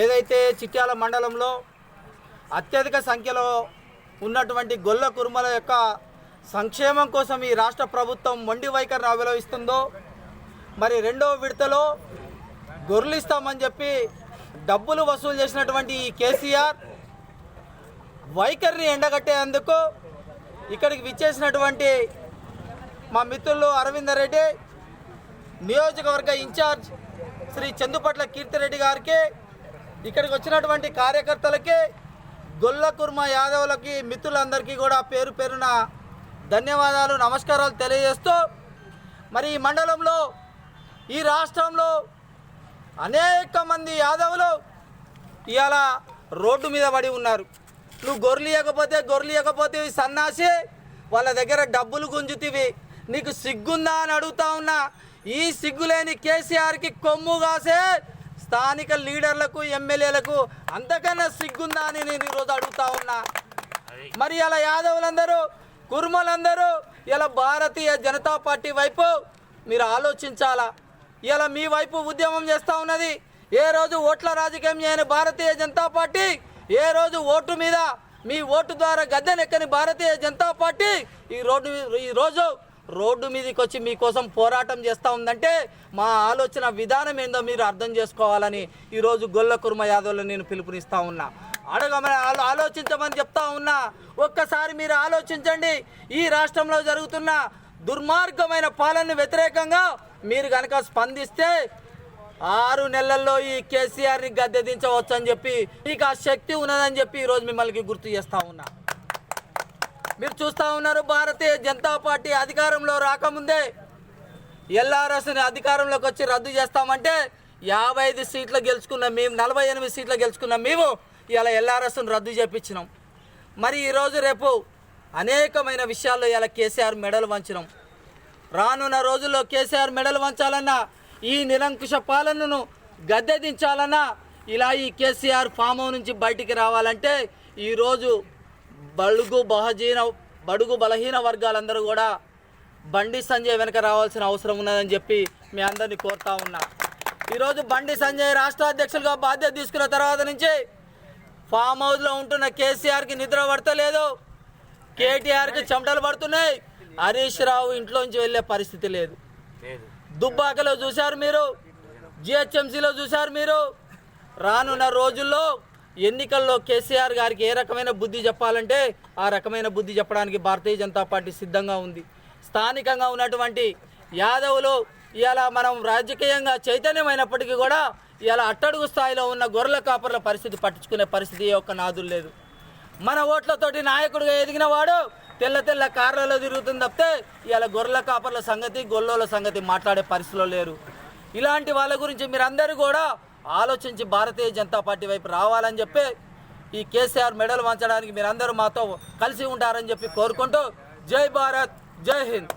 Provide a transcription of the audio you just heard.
ఏదైతే చిట్యాల మండలంలో అత్యధిక సంఖ్యలో ఉన్నటువంటి గొల్ల కురుమల యొక్క సంక్షేమం కోసం ఈ రాష్ట్ర ప్రభుత్వం మొండి వైఖరిని అవలంబిస్తుందో, మరి రెండో విడతలో గొర్రెలు ఇస్తామని చెప్పి డబ్బులు వసూలు చేసినటువంటి ఈ కేసీఆర్ వైఖరిని ఎండగట్టేందుకు ఇక్కడికి విచ్చేసినటువంటి మా మిత్రులు అరవిందరెడ్డి, నియోజకవర్గ ఇన్ఛార్జ్ శ్రీ చందుపట్ల కీర్తిరెడ్డి గారికి, ఇక్కడికి వచ్చినటువంటి కార్యకర్తలకి, గొల్ల కుర్మ యాదవులకి, మిత్రులందరికీ కూడా పేరు పేరున ధన్యవాదాలు, నమస్కారాలు తెలియజేస్తూ, మరి ఈ మండలంలో ఈ రాష్ట్రంలో అనేక మంది యాదవులు ఇవాళ రోడ్డు మీద పడి ఉన్నారు. నువ్వు గొర్రెలు ఇవ్వకపోతే సన్నాసి వాళ్ళ దగ్గర డబ్బులు గుంజుతీవి, నీకు సిగ్గుందా అని అడుగుతా ఉన్నా. ఈ సిగ్గులేని కేసీఆర్కి కొమ్ము కాసే స్థానిక లీడర్లకు, ఎమ్మెల్యేలకు అంతకన్నా సిగ్గుందా అని నేను ఈరోజు అడుగుతా ఉన్నా. మరి ఇలా యాదవులందరూ, కుర్మలందరూ ఇలా భారతీయ జనతా పార్టీ వైపు మీరు ఆలోచించాలా. ఇలా మీ వైపు ఉద్యమం చేస్తూ ఉన్నది. ఏ రోజు ఓట్ల రాజకీయం చేయని భారతీయ జనతా పార్టీ, ఏ రోజు ఓటు మీద మీ ఓటు ద్వారా గద్దెనెక్కని భారతీయ జనతా పార్టీ ఈరోజు రోడ్డు మీదకి వచ్చి మీకోసం పోరాటం చేస్తూ ఉందంటే మా ఆలోచన విధానం ఏందో మీరు అర్థం చేసుకోవాలని ఈరోజు గొల్ల కుర్మ యాదవులు నేను పిలుపునిస్తూ ఉన్నా. ఆలోచించమని చెప్తా ఉన్నా. ఒక్కసారి మీరు ఆలోచించండి. ఈ రాష్ట్రంలో జరుగుతున్న దుర్మార్గమైన పాలన వ్యతిరేకంగా మీరు కనుక స్పందిస్తే 6 నెలల్లో ఈ కేసీఆర్ని గద్దె దించవచ్చు అని చెప్పి, మీకు ఆ శక్తి ఉన్నదని చెప్పి ఈరోజు మిమ్మల్ని గుర్తు చేస్తూ ఉన్నా. మీరు చూస్తూ ఉన్నారు, భారతీయ జనతా పార్టీ అధికారంలో రాకముందే ఎల్ఆర్ఎస్ని అధికారంలోకి వచ్చి రద్దు చేస్తామంటే 55 సీట్లు గెలుచుకున్నాం మేము, 48 సీట్లు గెలుచుకున్నాం మేము. ఇలా ఎల్ఆర్ఎస్ని రద్దు చేయించినాం. మరి ఈరోజు రేపు అనేకమైన విషయాల్లో ఇలా కేసీఆర్ మెడలు వంచినాం. రానున్న రోజుల్లో కేసీఆర్ మెడలు వంచాలన్నా, ఈ నిరంకుశ పాలనను గద్దె దించాలన్నా, ఇలా ఈ కేసీఆర్ ఫామ్ హౌస్ నుంచి బయటికి రావాలంటే ఈరోజు బడుగు బలహీన వర్గాలందరూ కూడా బండి సంజయ్ వెనక రావాల్సిన అవసరం ఉన్నదని చెప్పి మీ అందరినీ కోరుతా ఉన్నా. ఈరోజు బండి సంజయ్ రాష్ట్ర అధ్యక్షులుగా బాధ్యత తీసుకున్న తర్వాత నుంచి ఫామ్ హౌస్లో ఉంటున్న కేసీఆర్కి నిద్ర పడతలేదు, కేటీఆర్కి చెమటలు పడుతున్నాయి, హరీష్ రావు ఇంట్లోంచి వెళ్ళే పరిస్థితి లేదు. దుబ్బాకలో చూశారు మీరు, జిహెచ్ఎంసీలో చూశారు మీరు. రానున్న రోజుల్లో ఎన్నికల్లో కేసీఆర్ గారికి ఏ రకమైన బుద్ధి చెప్పాలంటే ఆ రకమైన బుద్ధి చెప్పడానికి భారతీయ జనతా పార్టీ సిద్ధంగా ఉంది. స్థానికంగా ఉన్నటువంటి యాదవులు ఇలా మనం రాజకీయంగా చైతన్యమైనప్పటికీ కూడా ఇలా అట్టడుగు స్థాయిలో ఉన్న గొర్రెల కాపర్ల పరిస్థితి పట్టించుకునే పరిస్థితి యొక్క నాదులు లేదు. మన ఓట్లతోటి నాయకుడిగా ఎదిగిన వాడు తెల్ల కార్లలో తిరుగుతుంది తప్పితే ఇలా గొర్రెల కాపర్ల సంగతి, గొల్లోల సంగతి మాట్లాడే పరిస్థితిలో లేరు. ఇలాంటి వాళ్ళ గురించి మీరందరూ కూడా ఆలోచించి భారతీయ జనతా పార్టీ వైపు రావాలని చెప్పి, ఈ కేసీఆర్ మెడల్ వంచడానికి మీరందరూ మాతో కలిసి ఉంటారని చెప్పి కోరుకుంటూ, జై భారత్, జై హింద్.